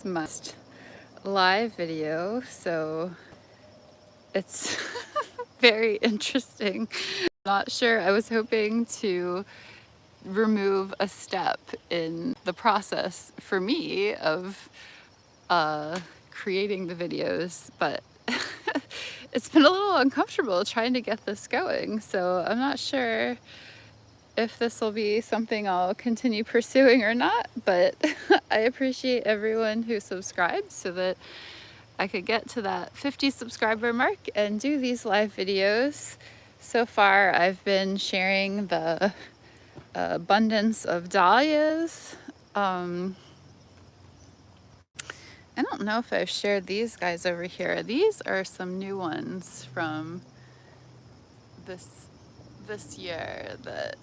Must live video, so it's very interesting. Not sure. I was hoping to remove a step in the process for me of creating the videos, but it's been a little uncomfortable trying to get this going, so I'm not sure if this will be something I'll continue pursuing or not, but I appreciate everyone who subscribed so that I could get to that 50 subscriber mark and do these live videos. So far, I've been sharing the abundance of dahlias. I don't know if I've shared these guys over here. These are some new ones from this year that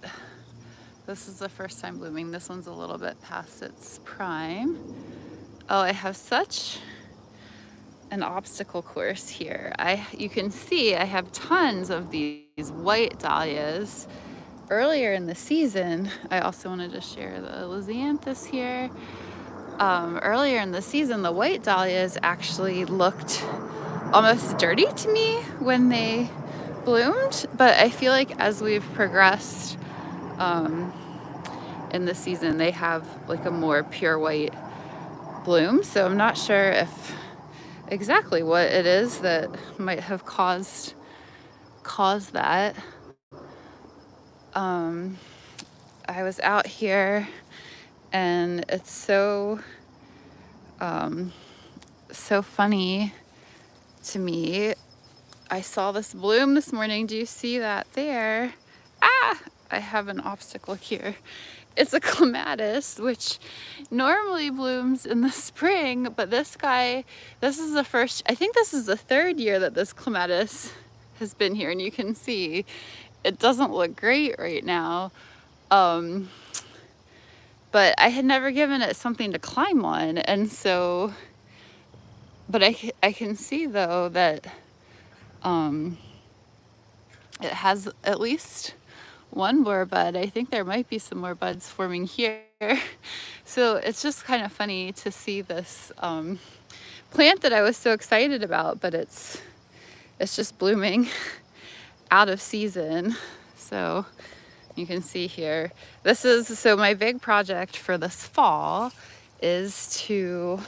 this is the first time blooming. This one's a little bit past its prime. Oh, I have such an obstacle course here. You can see I have tons of these white dahlias. Earlier in the season, I also wanted to share the lisianthus here. Earlier in the season, the white dahlias actually looked almost dirty to me when they bloomed, but I feel like as we've progressed in the season, they have like a more pure white bloom. So I'm not sure if exactly what it is that might have caused that. I was out here and it's so funny to me. I saw this bloom this morning. Do you see that there? Ah, I have an obstacle here. It's a clematis, which normally blooms in the spring, but this is the first, I think this is the third year that this clematis has been here, and you can see it doesn't look great right now. But I had never given it something to climb on, and so, but I can see though that it has at least one more bud. I think there might be some more buds forming here. So it's just kind of funny to see this plant that I was so excited about, but it's just blooming out of season. So you can see here, so my big project for this fall is to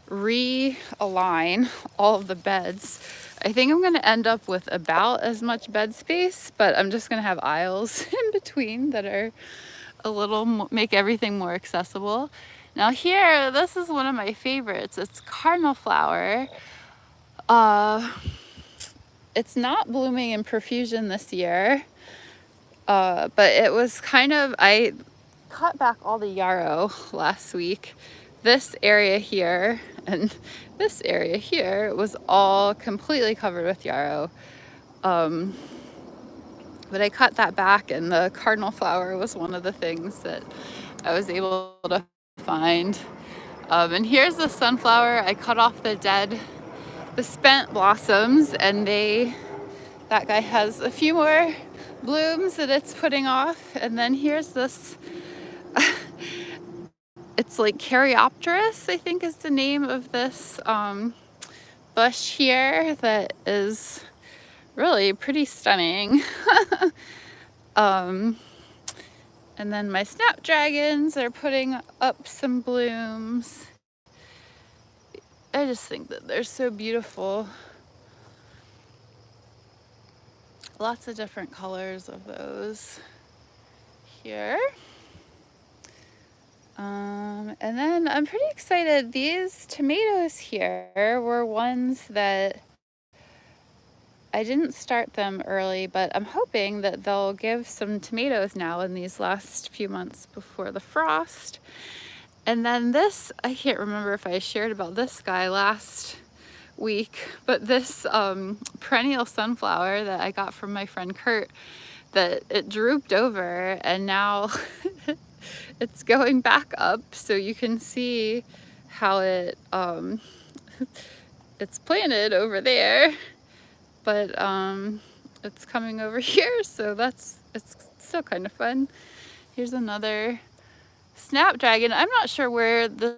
realign all of the beds. I think I'm going to end up with about as much bed space, but I'm just going to have aisles in between that are a little make everything more accessible. Now here, this is one of my favorites. It's cardinal flower. It's not blooming in profusion this year, but it was I cut back all the yarrow last week. This area here and this area here was all completely covered with yarrow. But I cut that back, and the cardinal flower was one of the things that I was able to find. And here's the sunflower. I cut off the spent blossoms, and that guy has a few more blooms that it's putting off. And then here's this, it's like Caryopteris, I think is the name of this bush here that is really pretty stunning. And then my snapdragons are putting up some blooms. I just think that they're so beautiful. Lots of different colors of those here. And then I'm pretty excited. These tomatoes here were ones that I didn't start them early, but I'm hoping that they'll give some tomatoes now in these last few months before the frost. And then this, I can't remember if I shared about this guy last week, but this perennial sunflower that I got from my friend Kurt, that it drooped over and now it's going back up. So you can see how it's planted over there, but it's coming over here, so it's still kind of fun. Here's another snapdragon. I'm not sure where this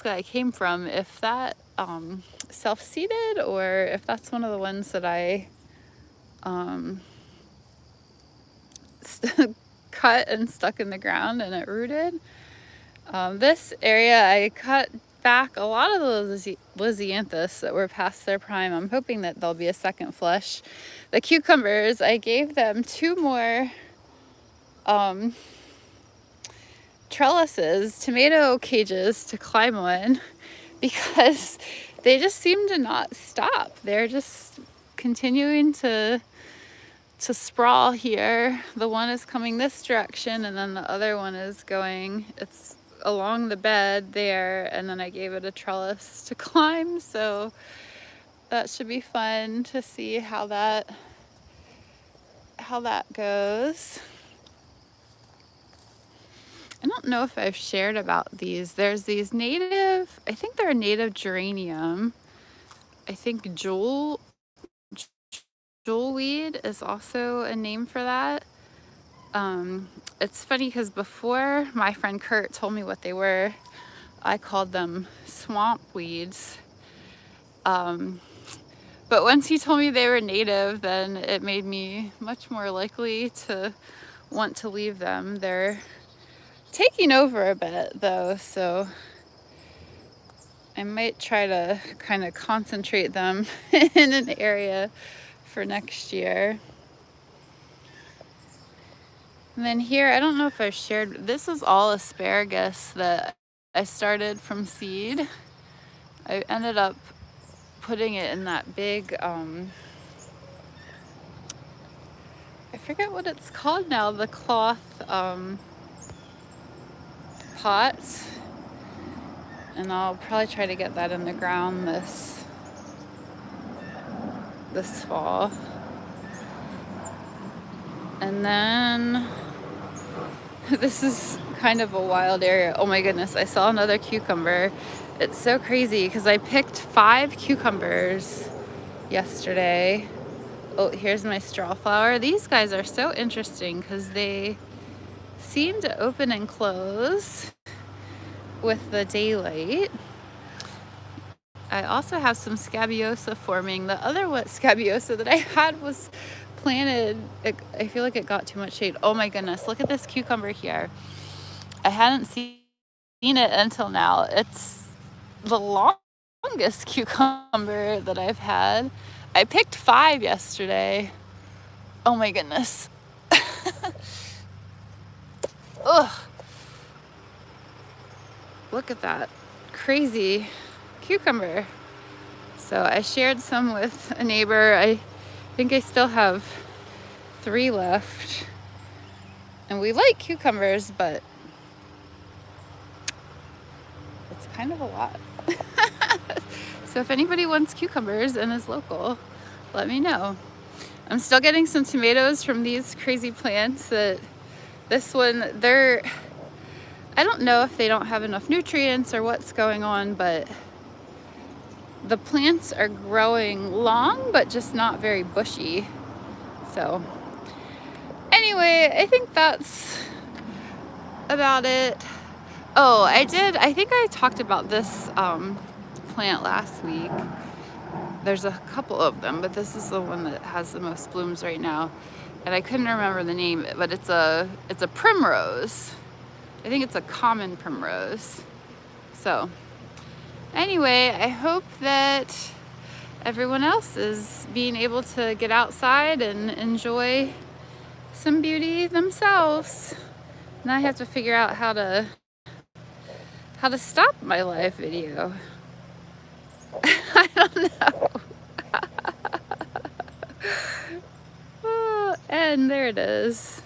I came from, if that self-seeded or if that's one of the ones that I um, cut and stuck in the ground and it rooted. This area I cut back a lot of the Lisianthus that were past their prime. I'm hoping that there'll be a second flush. The cucumbers, I gave them 2 more trellises, tomato cages to climb on, because they just seem to not stop. They're just continuing to sprawl here. The one is coming this direction and then the other one is going, it's along the bed there, and then I gave it a trellis to climb, so that should be fun to see how that goes. I don't know if I've shared about these. There's these native, I think they're a native geranium. I think jewelweed is also a name for that. It's funny because before my friend Kurt told me what they were, I called them swamp weeds. But once he told me they were native, then it made me much more likely to want to leave them. They're taking over a bit though, so I might try to kind of concentrate them in an area for next year. And then here, I don't know if I've shared, this is all asparagus that I started from seed. I ended up putting it in that big, I forget what it's called now, the cloth pots. And I'll probably try to get that in the ground this fall. And then this is kind of a wild area. Oh my goodness, I saw another cucumber. It's so crazy because I picked 5 cucumbers yesterday. Oh, here's my straw flower. These guys are so interesting because they seem to open and close with the daylight. I also have some scabiosa forming. The other scabiosa that I had was planted, I feel like it got too much shade. Oh my goodness, look at this cucumber here. I hadn't seen it until now. It's the longest cucumber that I've had. I picked 5 yesterday. Oh my goodness. Ugh. Look at that crazy cucumber. So I shared some with a neighbor. I think I still have 3 left. And we like cucumbers, but it's kind of a lot. So if anybody wants cucumbers and is local, let me know. I'm still getting some tomatoes from these crazy plants that this one, I don't know if they don't have enough nutrients or what's going on, but the plants are growing long, but just not very bushy. So anyway, I think that's about it. Oh, I think I talked about this plant last week. There's a couple of them, but this is the one that has the most blooms right now. And I couldn't remember the name, but it's a primrose. I think it's a common primrose. So anyway, I hope that everyone else is being able to get outside and enjoy some beauty themselves. Now I have to figure out how to stop my live video. I don't know. And there it is.